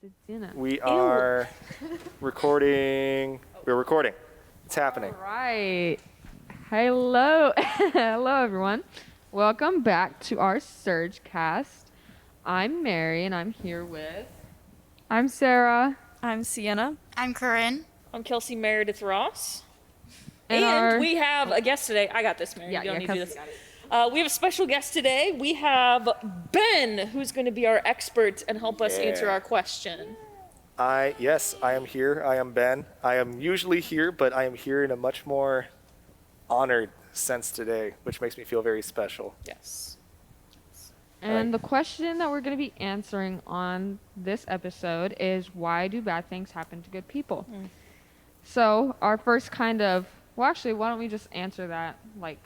It's dinner. We are recording. We're recording. It's happening. All right. Hello. Hello, everyone. Welcome back to our SURGECast. I'm Mary, and I'm here with... I'm Sarah. I'm Sienna. I'm Corinne. I'm Kelsey Meredith Ross. And we have a guest today. I got this, Mary. You don't need to do this. Kelsey got it. We have a special guest today. We have Ben, who's going to be our expert and help us answer our question. Yes, I am here. I am Ben. I am usually here, but I am here in a much more honored sense today, which makes me feel very special. Yes. And the question that we're going to be answering on this episode is, why do bad things happen to good people? So our first why don't we just answer that,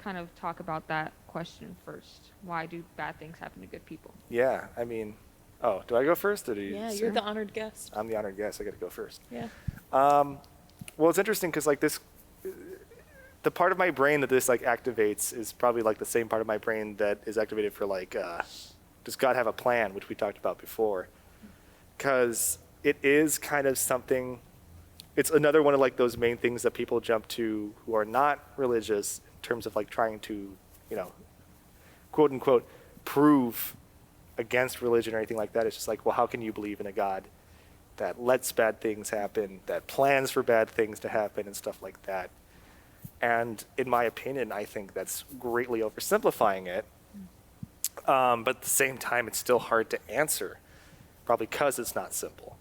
kind of talk about that question first. Why do bad things happen to good people? Yeah, I mean, do I go first? Or do you? Yeah, you're the honored guest. I'm the honored guest. I got to go first. Yeah. Well, it's interesting because the part of my brain that this activates is probably the same part of my brain that is activated for does God have a plan, which we talked about before? Because it is kind of something. It's another one of those main things that people jump to who are not religious in terms of trying to, quote unquote, prove against religion or anything like that. It's just well, how can you believe in a God that lets bad things happen, that plans for bad things to happen and stuff like that? And in my opinion, I think that's greatly oversimplifying it. But at the same time, it's still hard to answer, probably because it's not simple.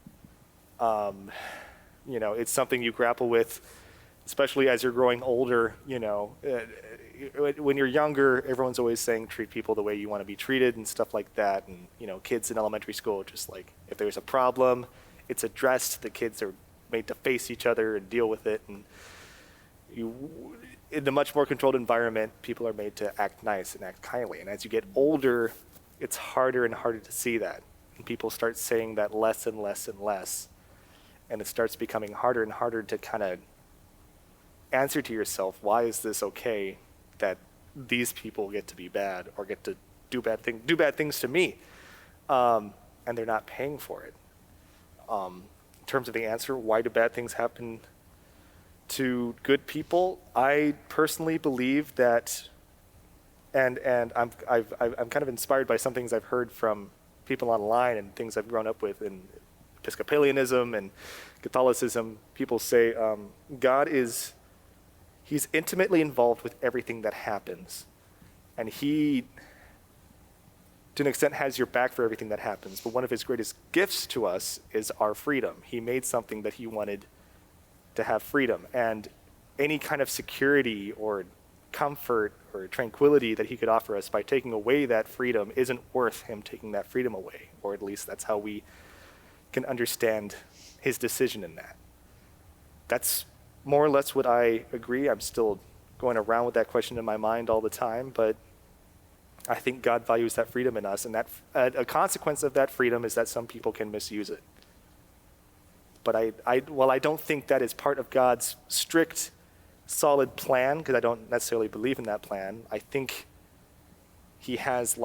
It's something you grapple with, especially as you're growing older. When you're younger, everyone's always saying treat people the way you want to be treated and stuff like that. And, kids in elementary school, just if there's a problem, it's addressed. The kids are made to face each other and deal with it. And in a much more controlled environment, people are made to act nice and act kindly. And as you get older, it's harder and harder to see that. And people start saying that less and less and less. And it starts becoming harder and harder to kind of answer to yourself, why is this okay that these people get to be bad or get to do bad things to me, and they're not paying for it? In terms of the answer, why do bad things happen to good people? I personally believe that, and I'm kind of inspired by some things I've heard from people online and things I've grown up with in Episcopalianism and Catholicism. People say he's intimately involved with everything that happens, and he, to an extent, has your back for everything that happens. But one of his greatest gifts to us is our freedom. He made something that he wanted to have freedom, and any kind of security or comfort or tranquility that he could offer us by taking away that freedom isn't worth him taking that freedom away, or at least that's how we can understand his decision in that. That's more or less what I agree. I'm still going around with that question in my mind all the time, but I think God values that freedom in us, and that a consequence of that freedom is that some people can misuse it. But I don't think that is part of God's strict, solid plan, because I don't necessarily believe in that plan. I think he has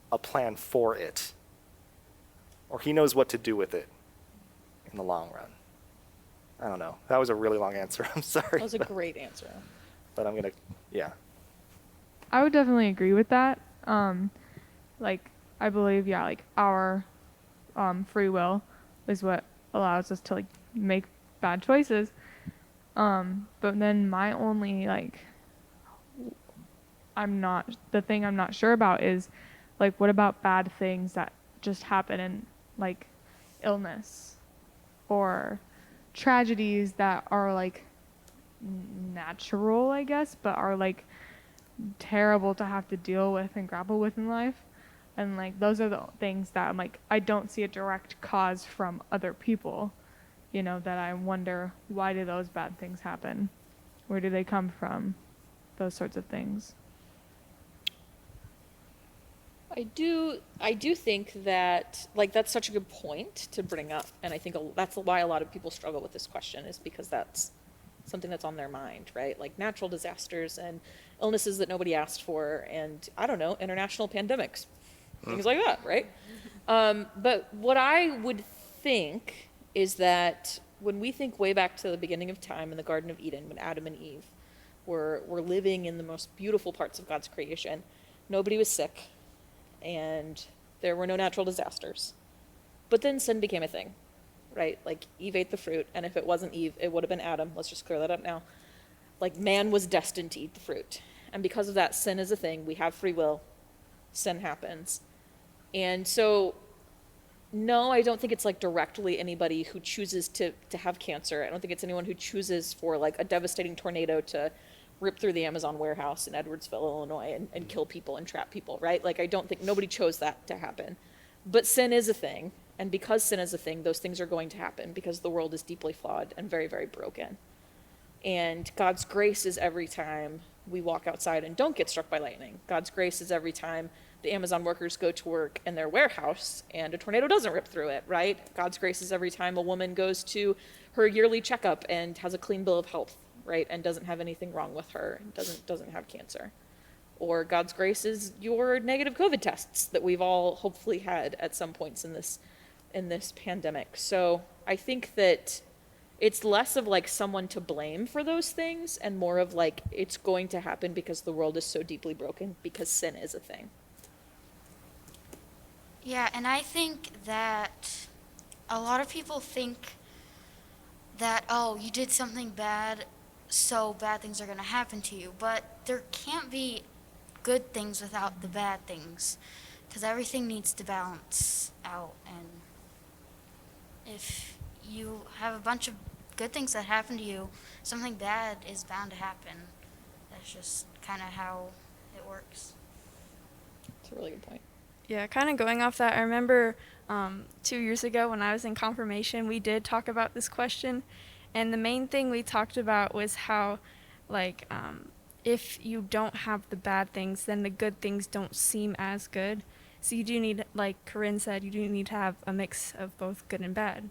a plan for it, or he knows what to do with it in the long run. I don't know. That was a really long answer. I'm sorry. That was a great answer. But I'm going to, yeah. I would definitely agree with that. I believe, our free will is what allows us to make bad choices. But then my only the thing I'm not sure about is what about bad things that just happen in illness or tragedies that are natural, I guess, but are terrible to have to deal with and grapple with in life. And those are the things that I don't see a direct cause from other people, that I wonder, why do those bad things happen? Where do they come from? Those sorts of things. I do think that that's such a good point to bring up, and I think that's why a lot of people struggle with this question, is because that's something that's on their mind, right? Natural disasters and illnesses that nobody asked for, and international pandemics, things like that, right? But what I would think is that when we think way back to the beginning of time in the Garden of Eden, when Adam and Eve were living in the most beautiful parts of God's creation, nobody was sick, and there were no natural disasters. But then sin became a thing, right? Like, Eve ate the fruit, and if it wasn't Eve, it would have been Adam. Let's just clear that up now. Like, man was destined to eat the fruit. And because of that, sin is a thing. We have free will. Sin happens. And so, no, I don't think it's like directly anybody who chooses to have cancer. I don't think it's anyone who chooses for like a devastating tornado to rip through the Amazon warehouse in Edwardsville, Illinois, and kill people and trap people, right? Like, I don't think nobody chose that to happen. But sin is a thing. And because sin is a thing, those things are going to happen because the world is deeply flawed and very, very broken. And God's grace is every time we walk outside and don't get struck by lightning. God's grace is every time the Amazon workers go to work in their warehouse and a tornado doesn't rip through it, right? God's grace is every time a woman goes to her yearly checkup and has a clean bill of health, right? And doesn't have anything wrong with her, doesn't have cancer. Or God's grace is your negative COVID tests that we've all hopefully had at some points in this pandemic. So I think that it's less of like someone to blame for those things and more of like it's going to happen because the world is so deeply broken because sin is a thing. Yeah, and I think that a lot of people think that, oh, you did something bad, so bad things are going to happen to you. But there can't be good things without the bad things, because everything needs to balance out. And if you have a bunch of good things that happen to you, something bad is bound to happen. That's just kind of how it works. That's a really good point. Yeah, kind of going off that, I remember 2 years ago when I was in confirmation, we did talk about this question, and the main thing we talked about was how, like, if you don't have the bad things, then the good things don't seem as good. So you do need, like Corinne said, you do need to have a mix of both good and bad.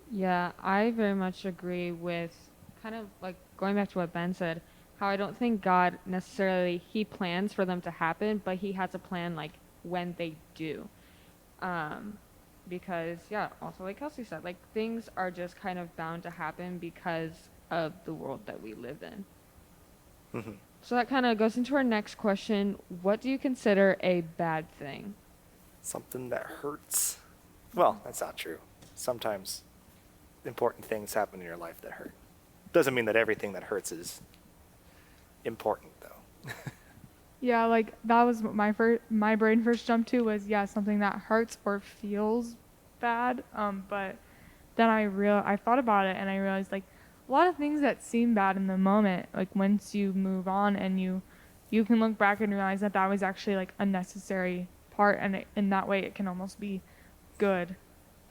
Yeah, I very much agree with kind of like going back to what Ben said, how I don't think God necessarily, he plans for them to happen, but he has a plan like when they do. Because, yeah, also like Kelsey said, like things are just kind of bound to happen because of the world that we live in. Mm-hmm. So that kind of goes into our next question. What do you consider a bad thing? Something that hurts. Well, that's not true. Sometimes important things happen in your life that hurt. Doesn't mean that everything that hurts is important, though. Yeah, like that was what my brain first jumped to was, yeah, something that hurts or feels bad. But then I thought about it and I realized like a lot of things that seem bad in the moment, like once you move on and you can look back and realize that that was actually like a necessary part, and in that way it can almost be good.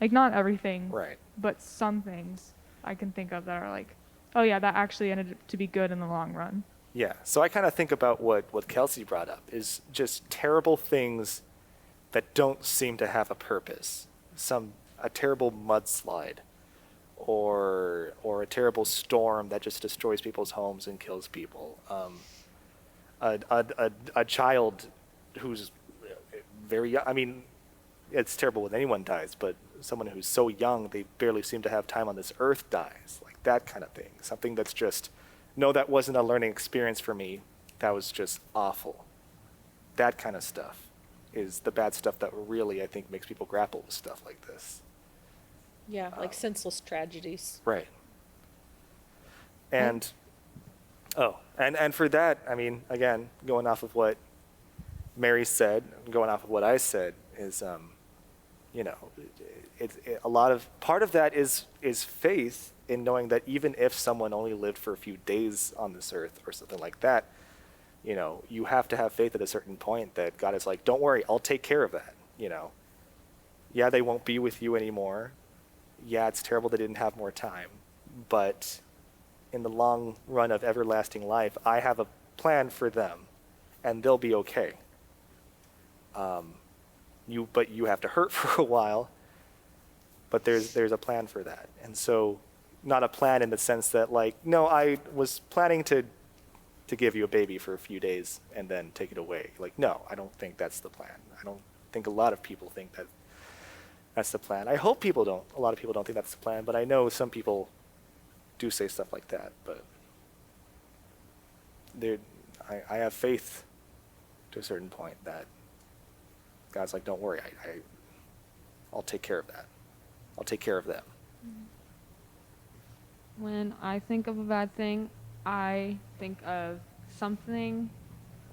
Like not everything, Right. but some things I can think of that are like, oh yeah, that actually ended up to be good in the long run. Yeah, so I kind of think about what Kelsey brought up is just terrible things that don't seem to have a purpose. A terrible mudslide, or a terrible storm that just destroys people's homes and kills people. A child who's very young. I mean, it's terrible when anyone dies, but someone who's so young they barely seem to have time on this earth dies, like that kind of thing. Something that's just, no, that wasn't a learning experience for me. That was just awful. That kind of stuff is the bad stuff that really, I think, makes people grapple with stuff like this. Yeah, like senseless tragedies. Right. And, and for that, I mean, again, going off of what Mary said, going off of what I said, is, part of that is faith in knowing that even if someone only lived for a few days on this earth or something like that, you have to have faith at a certain point that God is like, don't worry, I'll take care of that. Yeah, they won't be with you anymore. Yeah, it's terrible they didn't have more time, but in the long run of everlasting life, I have a plan for them, and they'll be okay. But you have to hurt for a while, but there's a plan for that. And so, not a plan in the sense that like, no, I was planning to give you a baby for a few days and then take it away. Like, no, I don't think that's the plan. I don't think a lot of people think that that's the plan. I hope a lot of people don't think that's the plan, but I know some people do say stuff like that. But I have faith to a certain point that God's like, don't worry, I'll take care of that. I'll take care of them. When I think of a bad thing, I think of something,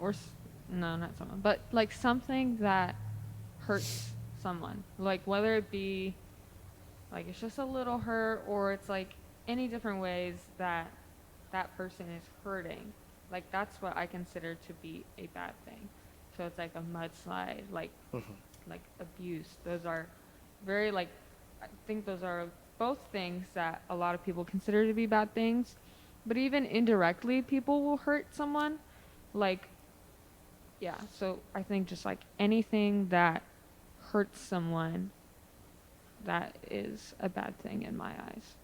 no, not someone, but like something that hurts someone. Like whether it be like it's just a little hurt, or it's like any different ways that that person is hurting. Like that's what I consider to be a bad thing. So it's like a mudslide, like like abuse. Those are very I think those are both things that a lot of people consider to be bad things. But even indirectly, people will hurt someone. Like, yeah, so I think just like anything that hurts someone, that is a bad thing in my eyes.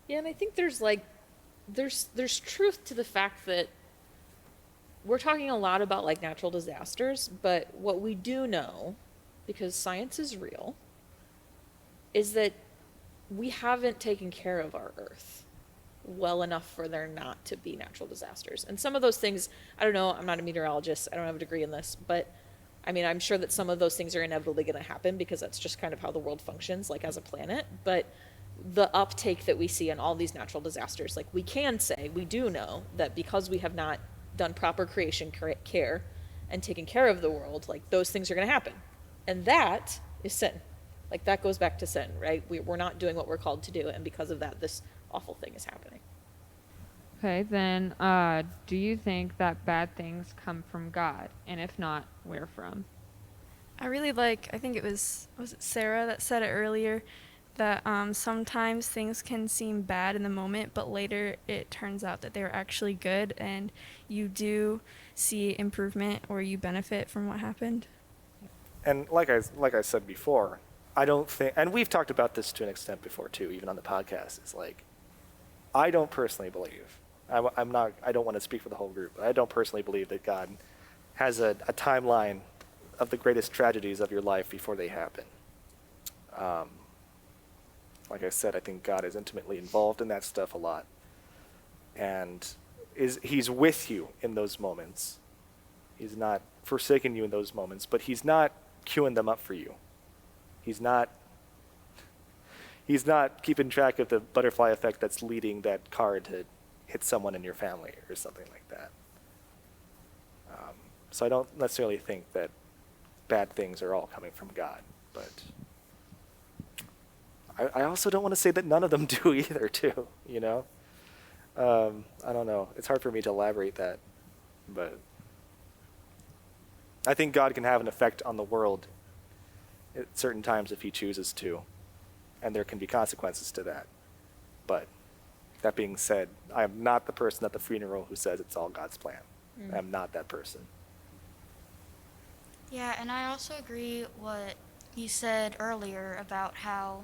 Yeah, and I think there's truth to the fact that we're talking a lot about like natural disasters, but what we do know, because science is real, is that we haven't taken care of our Earth well enough for there not to be natural disasters. And some of those things, I don't know, I'm not a meteorologist, I don't have a degree in this, but I mean, I'm sure that some of those things are inevitably going to happen because that's just kind of how the world functions, like as a planet. But the uptake that we see in all these natural disasters, like we can say, we do know that because we have not done proper creation care and taken care of the world, like those things are going to happen. And that is sin. Like that goes back to sin, right? We're not doing what we're called to do, and because of that, this awful thing is happening. Okay, then do you think that bad things come from God? And if not, where from? I think it was it Sarah that said it earlier, that sometimes things can seem bad in the moment, but later it turns out that they're actually good, and you do see improvement or you benefit from what happened. And like I said before, I don't think, and we've talked about this to an extent before too, even on the podcast, it's like, I don't personally believe, I don't want to speak for the whole group, but I don't personally believe that God has a timeline of the greatest tragedies of your life before they happen. Like I said, I think God is intimately involved in that stuff a lot. And he's with you in those moments. He's not forsaken you in those moments, but he's not queuing them up for you. He's not keeping track of the butterfly effect that's leading that car to hit someone in your family or something like that. So I don't necessarily think that bad things are all coming from God, but I also don't want to say that none of them do either, too, you know? I don't know. It's hard for me to elaborate that, but I think God can have an effect on the world at certain times if he chooses to, and there can be consequences to that. But that being said, I am not the person at the funeral who says it's all God's plan. I am not that person. Yeah, and I also agree what you said earlier about how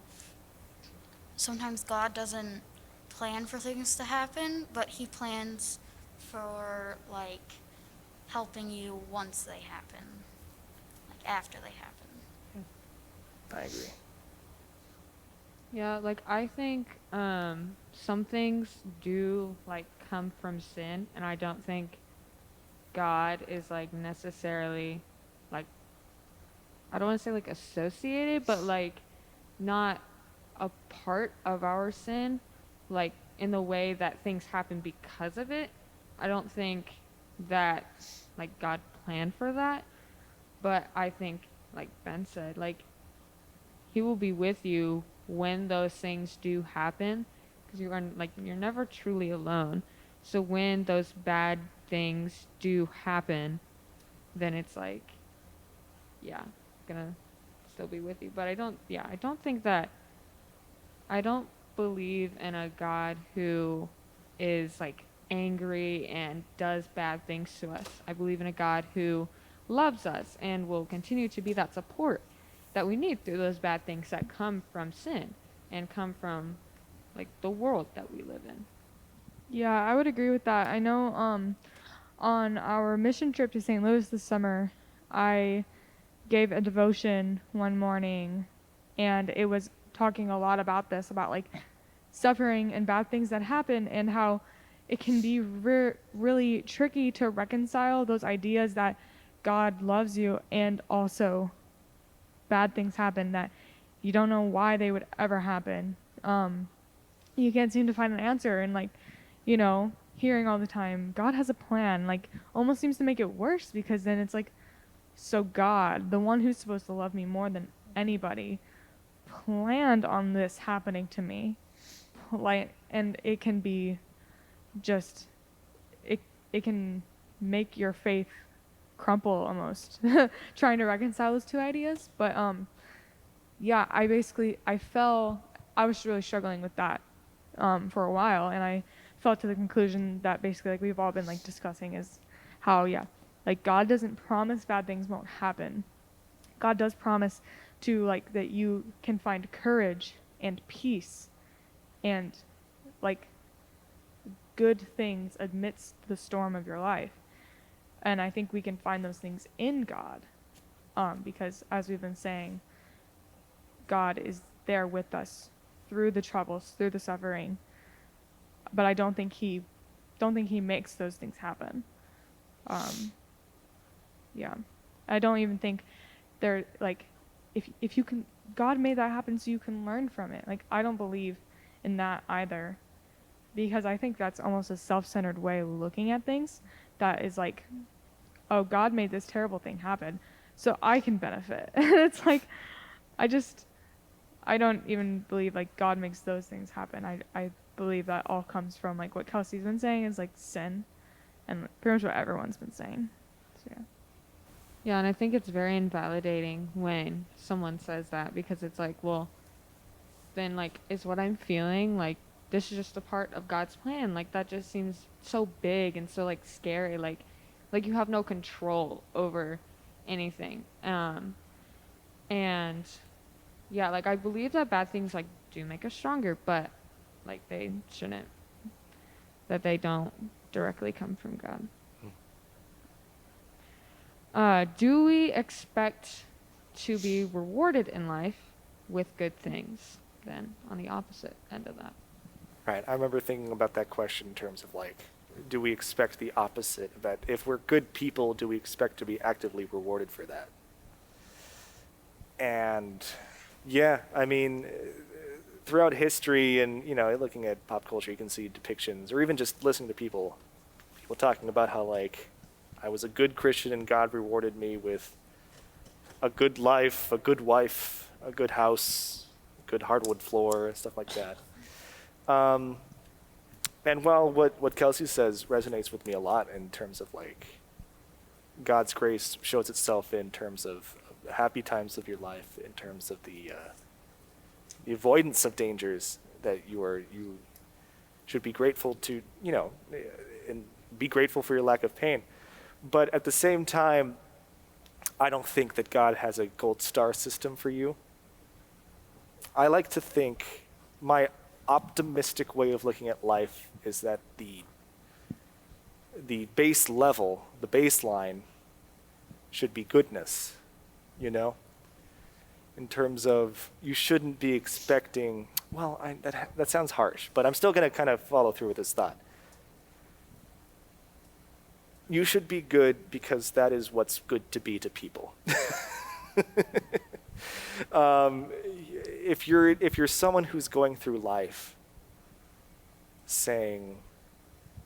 sometimes God doesn't plan for things to happen, but he plans for, like, helping you once they happen, like after they happen. I agree. Yeah, like I think some things do like come from sin, and I don't think God is like necessarily like, I don't want to say like associated, but like not a part of our sin, like in the way that things happen because of it. I don't think that like God planned for that, but I think like Ben said, like he will be with you when those things do happen, because you're never truly alone. So when those bad things do happen, then it's like, yeah, gonna still be with you. But I don't believe in a God who is like angry and does bad things to us. I believe in a God who loves us and will continue to be that support that we need through those bad things that come from sin and come from like the world that we live in. Yeah, I would agree with that. I know on our mission trip to St. Louis this summer, I gave a devotion one morning, and it was talking a lot about this, about like suffering and bad things that happen, and how it can be really tricky to reconcile those ideas that God loves you and also bad things happen that you don't know why they would ever happen. You can't seem to find an answer, and like, you know, hearing all the time, God has a plan, like almost seems to make it worse, because then it's like, so God, the one who's supposed to love me more than anybody, planned on this happening to me. Like, and it can be just, it can make your faith crumple almost, trying to reconcile those two ideas. But yeah, I was really struggling with that for a while, and I felt to the conclusion that basically, like we've all been like discussing, is how, yeah, like God doesn't promise bad things won't happen. God does promise to, like, that you can find courage and peace and like good things amidst the storm of your life. And I think we can find those things in God, because as we've been saying, God is there with us through the troubles, through the suffering. But I don't think he makes those things happen. Yeah, I don't even think they're like, if you can, God made that happen so you can learn from it. Like, I don't believe in that either, because I think that's almost a self-centered way of looking at things. That is like, oh, God made this terrible thing happen, so I can benefit. It's like, I don't even believe like God makes those things happen. I believe that all comes from like what Kelsey's been saying, is like sin, and pretty much what everyone's been saying. So yeah. Yeah, and I think it's very invalidating when someone says that, because it's like, well, then like, is what I'm feeling like this is just a part of God's plan? Like, that just seems so big and so like scary, like you have no control over anything. And yeah, like I believe that bad things like do make us stronger, but like they shouldn't, that they don't directly come from God. Do we expect to be rewarded in life with good things, then, on the opposite end of that? Right. I remember thinking about that question in terms of like, do we expect the opposite? That if we're good people, do we expect to be actively rewarded for that? And yeah, I mean, throughout history and, you know, looking at pop culture, you can see depictions, or even just listening to people talking about how like, I was a good Christian and God rewarded me with a good life, a good wife, a good house, a good hardwood floor, and stuff like that. And while what Kelsey says resonates with me a lot in terms of like God's grace shows itself in terms of the happy times of your life, in terms of the avoidance of dangers that you should be grateful to, you know, and be grateful for your lack of pain. But at the same time, I don't think that God has a gold star system for you. I like to think my optimistic way of looking at life is that the base level, the baseline, should be goodness, you know? In terms of, you shouldn't be expecting, well, that sounds harsh, but I'm still going to kind of follow through with this thought. You should be good because that is what's good to be to people. If you're someone who's going through life saying,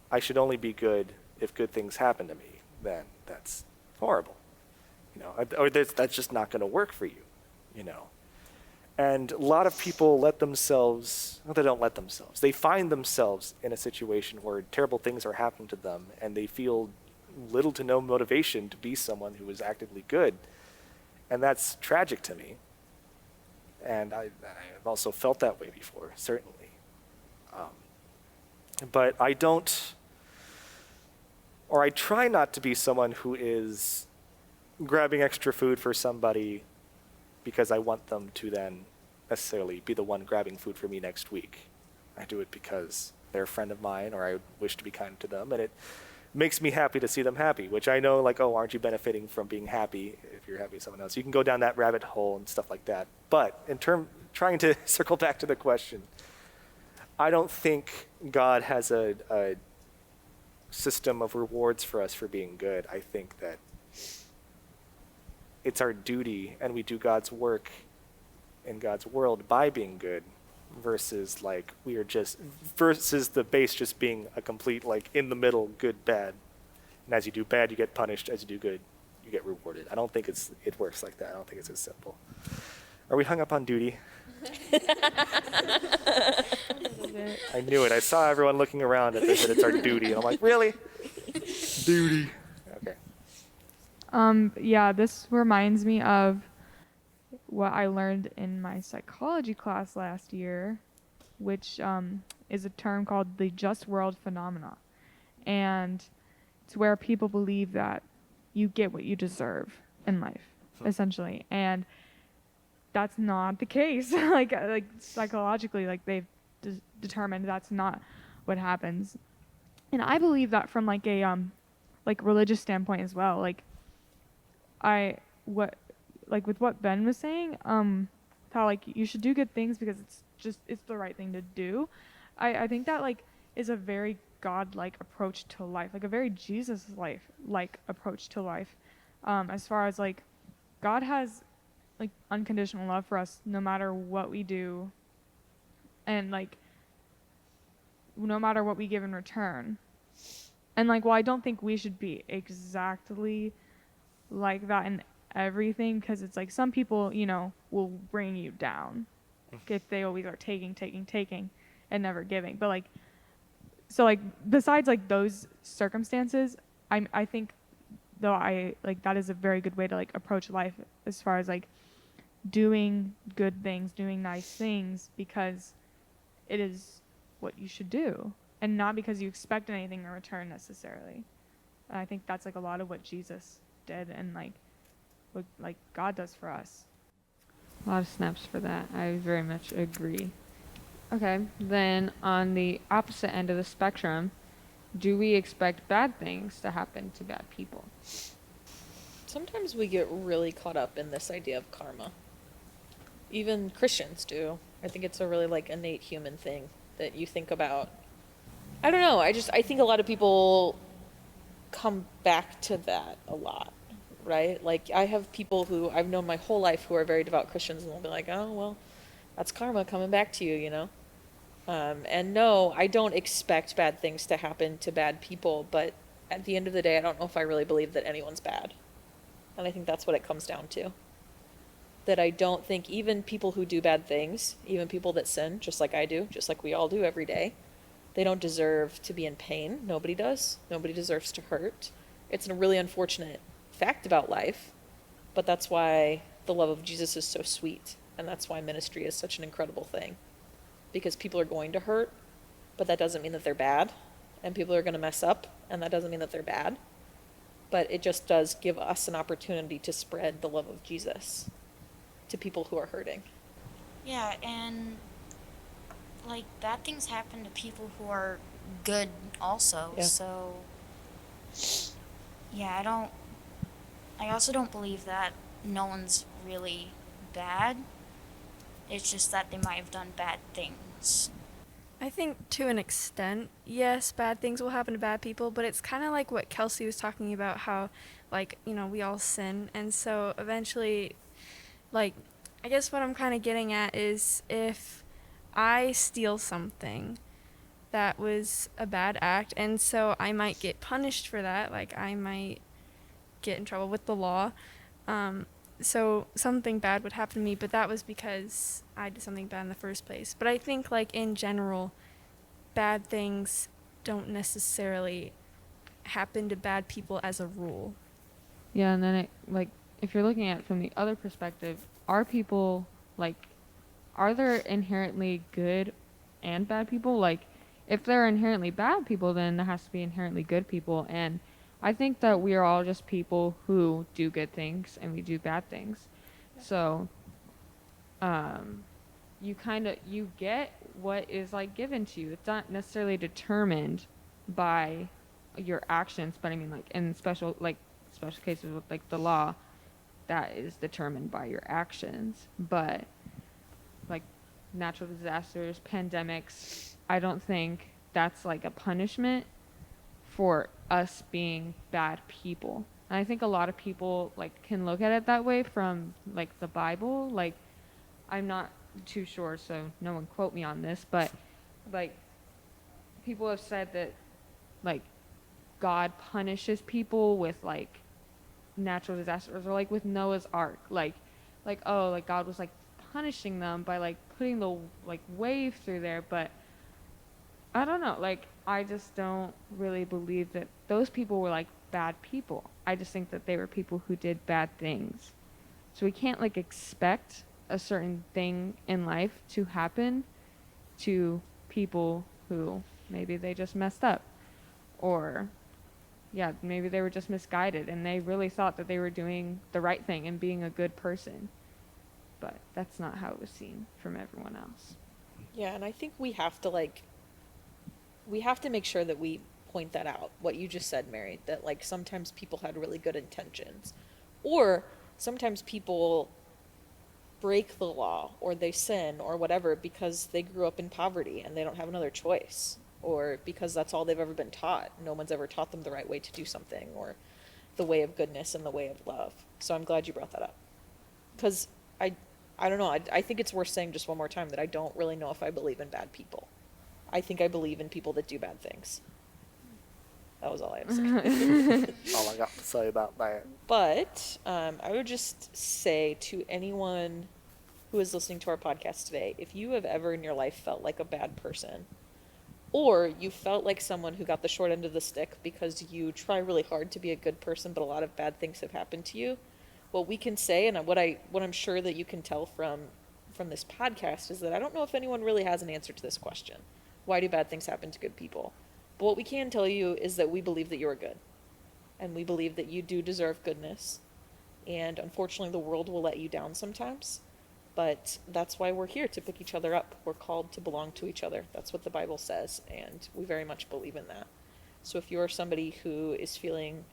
I should only be good if good things happen to me, then that's horrible, you know, or that's just not going to work for you, you know. And a lot of people they find themselves in a situation where terrible things are happening to them, and they feel little to no motivation to be someone who is actively good. And that's tragic to me. And I've also felt that way before, certainly. But I try not to be someone who is grabbing extra food for somebody because I want them to then necessarily be the one grabbing food for me next week. I do it because they're a friend of mine, or I wish to be kind to them, and it makes me happy to see them happy, which I know, like, oh, aren't you benefiting from being happy if you're happy with someone else? You can go down that rabbit hole and stuff like that. But trying to circle back to the question, I don't think God has a system of rewards for us for being good. I think that it's our duty, and we do God's work in God's world by being good, versus the base just being a complete, like, in the middle, good, bad. And as you do bad, you get punished. As you do good, you get rewarded. I don't think it works like that. I don't think it's as simple. Are we hung up on duty? I knew it. I saw everyone looking around as they said it's our duty, and I'm like, really? Duty. Okay. Yeah, this reminds me of what I learned in my psychology class last year, which is a term called the just world phenomena. And it's where people believe that you get what you deserve in life, essentially. And that's not the case. like psychologically, like they've determined that's not what happens. And I believe that from like a religious standpoint as well. With what Ben was saying, how like you should do good things because it's the right thing to do. I think that like is a very God-like approach to life, like a very Jesus-like approach to life. As far as like God has like unconditional love for us no matter what we do, and like no matter what we give in return. And like, well, I don't think we should be exactly like that in everything, because it's like some people, will bring you down if they always are taking and never giving. But like, so like besides like those circumstances, I think though I like that is a very good way to like approach life, as far as like doing good things, doing nice things, because it is what you should do, and not because you expect anything in return necessarily. And I think that's like a lot of what Jesus did, and like what like God does for us. A lot of snaps for that. I very much agree. Okay, then on the opposite end of the spectrum, do we expect bad things to happen to bad people? Sometimes we get really caught up in this idea of karma. Even Christians do. I think it's a really like innate human thing that you think about. I don't know. I think a lot of people come back to that a lot, right? Like I have people who I've known my whole life who are very devout Christians, and they'll be like, oh, well, that's karma coming back to you, And no, I don't expect bad things to happen to bad people, but at the end of the day, I don't know if I really believe that anyone's bad. And I think that's what it comes down to. That I don't think even people who do bad things, even people that sin, just like I do, just like we all do every day, they don't deserve to be in pain. Nobody does. Nobody deserves to hurt. It's a really unfortunate fact about life, but that's why the love of Jesus is so sweet, and that's why ministry is such an incredible thing. Because people are going to hurt, but that doesn't mean that they're bad, and people are going to mess up, and that doesn't mean that they're bad. But it just does give us an opportunity to spread the love of Jesus to people who are hurting. Yeah, and like bad things happen to people who are good also. Yeah. So yeah, I also don't believe that no one's really bad. It's just that they might have done bad things. I think to an extent, yes, bad things will happen to bad people, but it's kind of like what Kelsey was talking about, how, like, we all sin, and so eventually, like, I guess what I'm kind of getting at is if I steal something, that was a bad act, and so I might get punished for that, like, I might get in trouble with the law, so something bad would happen to me, but that was because I did something bad in the first place. But I think, like, in general, bad things don't necessarily happen to bad people as a rule. Yeah, and then it, like, if you're looking at it from the other perspective, are people, like, are there inherently good and bad people? Like, if they're inherently bad people, then there has to be inherently good people, and I think that we are all just people who do good things and we do bad things. So, you get what is like given to you. It's not necessarily determined by your actions, but I mean like in special cases with like the law, that is determined by your actions. But like natural disasters, pandemics, I don't think that's like a punishment for us being bad people. And I think a lot of people like can look at it that way from like the Bible. Like I'm not too sure, so no one quote me on this, but like people have said that like God punishes people with like natural disasters, or like with Noah's Ark, like oh, like God was like punishing them by like putting the like wave through there. But I don't know, like I just don't really believe that those people were like bad people. I just think that they were people who did bad things. So we can't like expect a certain thing in life to happen to people who maybe they just messed up, or yeah, maybe they were just misguided and they really thought that they were doing the right thing and being a good person. But that's not how it was seen from everyone else. Yeah, and I think we have to make sure that we point that out, what you just said, Mary, that like sometimes people had really good intentions, or sometimes people break the law or they sin or whatever because they grew up in poverty and they don't have another choice, or because that's all they've ever been taught. No one's ever taught them the right way to do something, or the way of goodness and the way of love. So I'm glad you brought that up, because I don't know, I think it's worth saying just one more time that I don't really know if I believe in bad people. I think I believe in people that do bad things. That was all I had to say. All I got to say about that. But I would just say to anyone who is listening to our podcast today, if you have ever in your life felt like a bad person, or you felt like someone who got the short end of the stick because you try really hard to be a good person, but a lot of bad things have happened to you, what we can say, and what I'm sure that you can tell from this podcast, is that I don't know if anyone really has an answer to this question. Why do bad things happen to good people? But what we can tell you is that we believe that you are good. And we believe that you do deserve goodness. And unfortunately, the world will let you down sometimes. But that's why we're here, to pick each other up. We're called to belong to each other. That's what the Bible says, and we very much believe in that. So if you're somebody who is feeling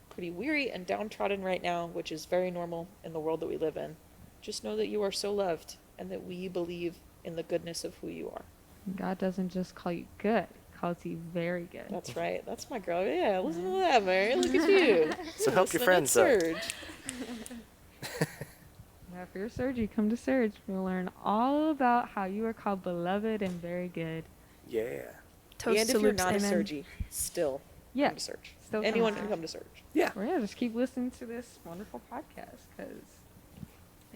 pretty weary and downtrodden right now, which is very normal in the world that we live in, just know that you are so loved and that we believe in the goodness of who you are. God doesn't just call you good, he calls you very good. That's right. That's my girl. Yeah, listen to that, Mary. Look at you. So help your Listening friends at out. Surge. Yeah, for your Surge, you come to Surge. We'll learn all about how you are called beloved and very good. Yeah. Toast And to if you're Luke's not a amen. Surgy, still Yeah, come to Surge. still come Anyone to can Surge. come to Surge. Yeah. Well, yeah, just keep listening to this wonderful podcast, because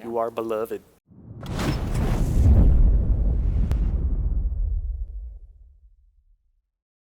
You are beloved.